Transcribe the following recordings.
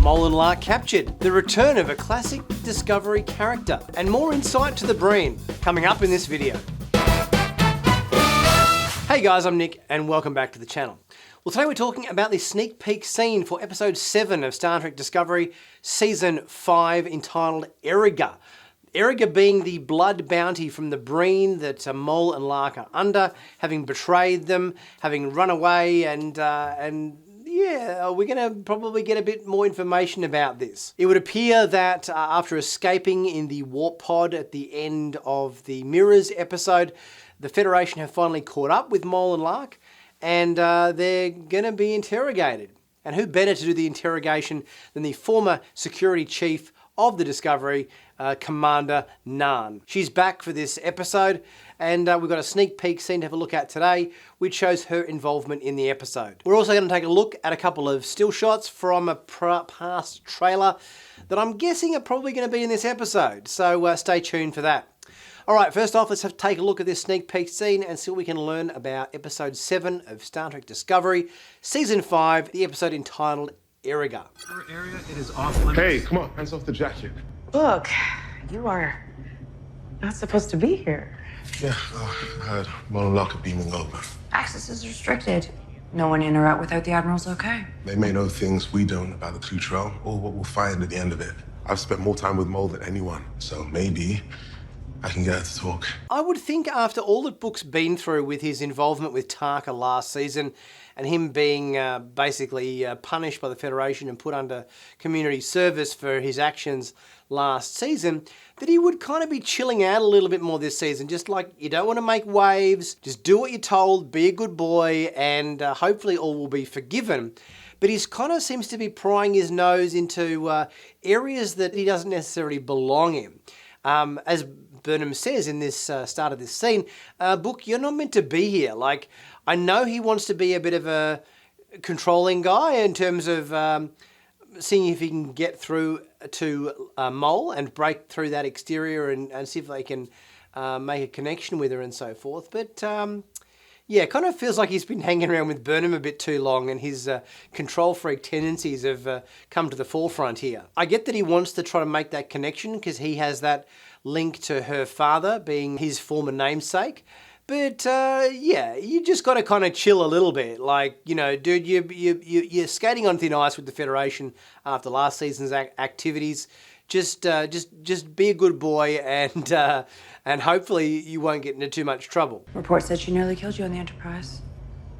Mole and Lark captured, the return of a classic Discovery character, and more insight to the Breen, coming up in this video. Hey guys, I'm Nick, and welcome back to the channel. Well, today we're talking about the sneak peek scene for episode 7 of Star Trek Discovery, season 5, entitled Erigah. Erigah being the blood bounty from the Breen that Mole and Lark are under, having betrayed them, having run away, and yeah, we're going to probably get a bit more information about this. It would appear that after escaping in the warp pod at the end of the Mirrors episode, the Federation have finally caught up with Mole and Lark, and they're going to be interrogated. And who better to do the interrogation than the former security chief of the Discovery, Commander Nhan. She's back for this episode, and we've got a sneak peek scene to have a look at today, which shows her involvement in the episode. We're also going to take a look at a couple of still shots from a past trailer that I'm guessing are probably going to be in this episode, so stay tuned for that. Alright, first off, let's take a look at this sneak peek scene and see what we can learn about episode 7 of Star Trek Discovery, season 5, the episode entitled Erigah. Area, it is off limits. Hey, come on, hands off the jacket. Look, you are not supposed to be here. Yeah, I heard. Mole and Lark are beaming over. Access is restricted. No one in or out without the Admiral's okay. They may know things we don't about the Clutrell, or what we'll find at the end of it. I've spent more time with Mole than anyone, so maybe I can get her to talk. I would think after all that Book's been through with his involvement with Tarka last season, and him being basically punished by the Federation and put under community service for his actions last season, that he would kind of be chilling out a little bit more this season. Just like, you don't want to make waves, just do what you're told, be a good boy, and hopefully all will be forgiven. But he kind of seems to be prying his nose into areas that he doesn't necessarily belong in. As Burnham says in this start of this scene, Book, you're not meant to be here. Like, I know he wants to be a bit of a controlling guy in terms of seeing if he can get through to Mole and break through that exterior and see if they can make a connection with her and so forth. But yeah, it kind of feels like he's been hanging around with Burnham a bit too long, and his control freak tendencies have come to the forefront here. I get that he wants to try to make that connection because he has that link to her father being his former namesake. But yeah, you just got to kind of chill a little bit. Like, you know, dude, you're skating on thin ice with the Federation after last season's activities. Just be a good boy, and hopefully you won't get into too much trouble. Report said she nearly killed you on the Enterprise.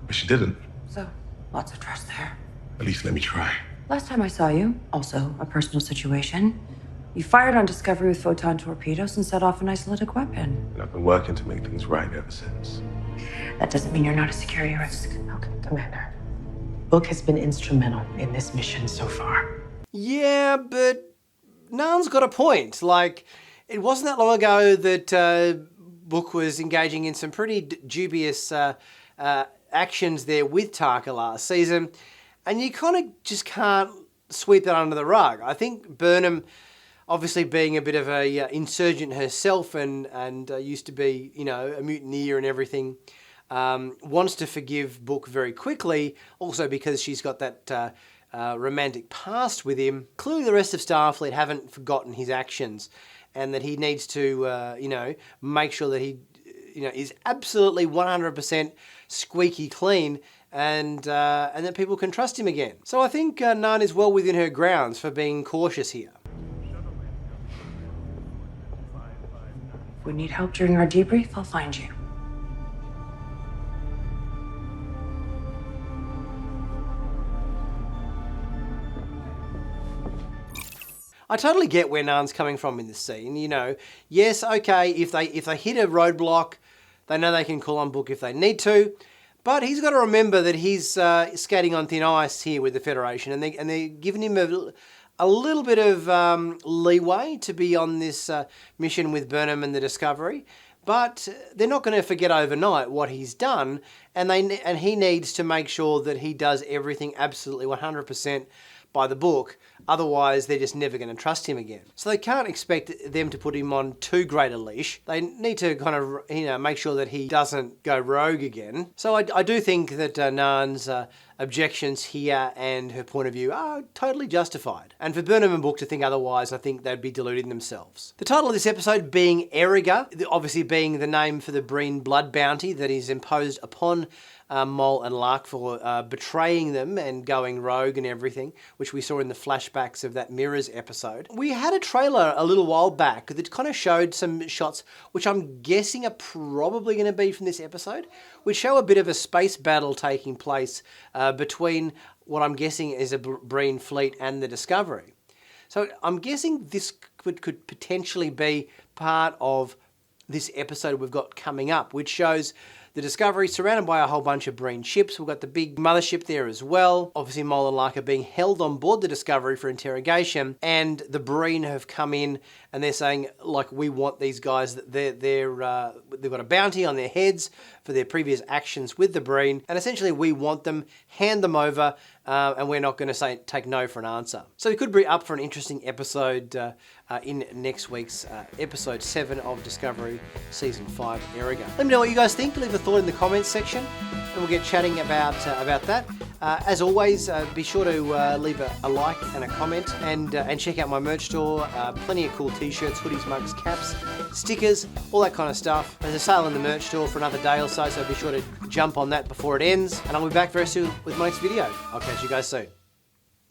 But she didn't. So, lots of trust there. At least let me try. Last time I saw you, also a personal situation, you fired on Discovery with photon torpedoes and set off an isolated weapon. And I've been working to make things right ever since. That doesn't mean you're not a security risk. Okay, Commander. Book has been instrumental in this mission so far. Yeah, but Nhan's got a point. Like, it wasn't that long ago that Book was engaging in some pretty dubious actions there with Tarka last season, and you kind of just can't sweep that under the rug. I think Burnham, obviously being a bit of a insurgent herself and used to be, you know, a mutineer and everything, wants to forgive Book very quickly, also because she's got that romantic past with him. Clearly the rest of Starfleet haven't forgotten his actions, and that he needs to, you know, make sure that he, you know, is absolutely 100% squeaky clean, and that people can trust him again. So I think Nhan is well within her grounds for being cautious here. If we need help during our debrief, I'll find you. I totally get where Nhan's coming from in this scene. You know, yes, okay, if they hit a roadblock, they know they can call on Book if they need to, but he's got to remember that he's skating on thin ice here with the Federation, and they're giving him a little bit of leeway to be on this mission with Burnham and the Discovery. But they're not going to forget overnight what he's done, and he needs to make sure that he does everything absolutely 100% by the book. Otherwise, they're just never going to trust him again. So they can't expect them to put him on too great a leash. They need to kind of, you know, make sure that he doesn't go rogue again. So I do think that Nhan's objections here and her point of view are totally justified. And for Burnham and Book to think otherwise, I think they'd be deluding themselves. The title of this episode being Erigah, obviously being the name for the Breen blood bounty that is imposed upon Mole and Lark for betraying them and going rogue and everything, which we saw in the flashbacks of that Mirrors episode. We had a trailer a little while back that kind of showed some shots, which I'm guessing are probably going to be from this episode, which show a bit of a space battle taking place between what I'm guessing is a Breen fleet and the Discovery. So I'm guessing this could potentially be part of this episode we've got coming up, which shows the Discovery surrounded by a whole bunch of Breen ships. We've got the big mothership there as well. Obviously, Mole and Lark are being held on board the Discovery for interrogation, and the Breen have come in and they're saying, like, we want these guys, they've got a bounty on their heads for their previous actions with the Breen, and essentially we want them, hand them over, and we're not going to take no for an answer. So we could be up for an interesting episode in next week's episode 7 of Discovery Season 5, Erigah. Let me know what you guys think. Leave a thought in the comments section, and we'll get chatting about that. As always, be sure to leave a like and a comment, and check out my merch store. Plenty of cool t-shirts, hoodies, mugs, caps, stickers, all that kind of stuff. There's a sale in the merch store for another day or so be sure to jump on that before it ends. And I'll be back very soon with my next video. I'll catch you guys soon.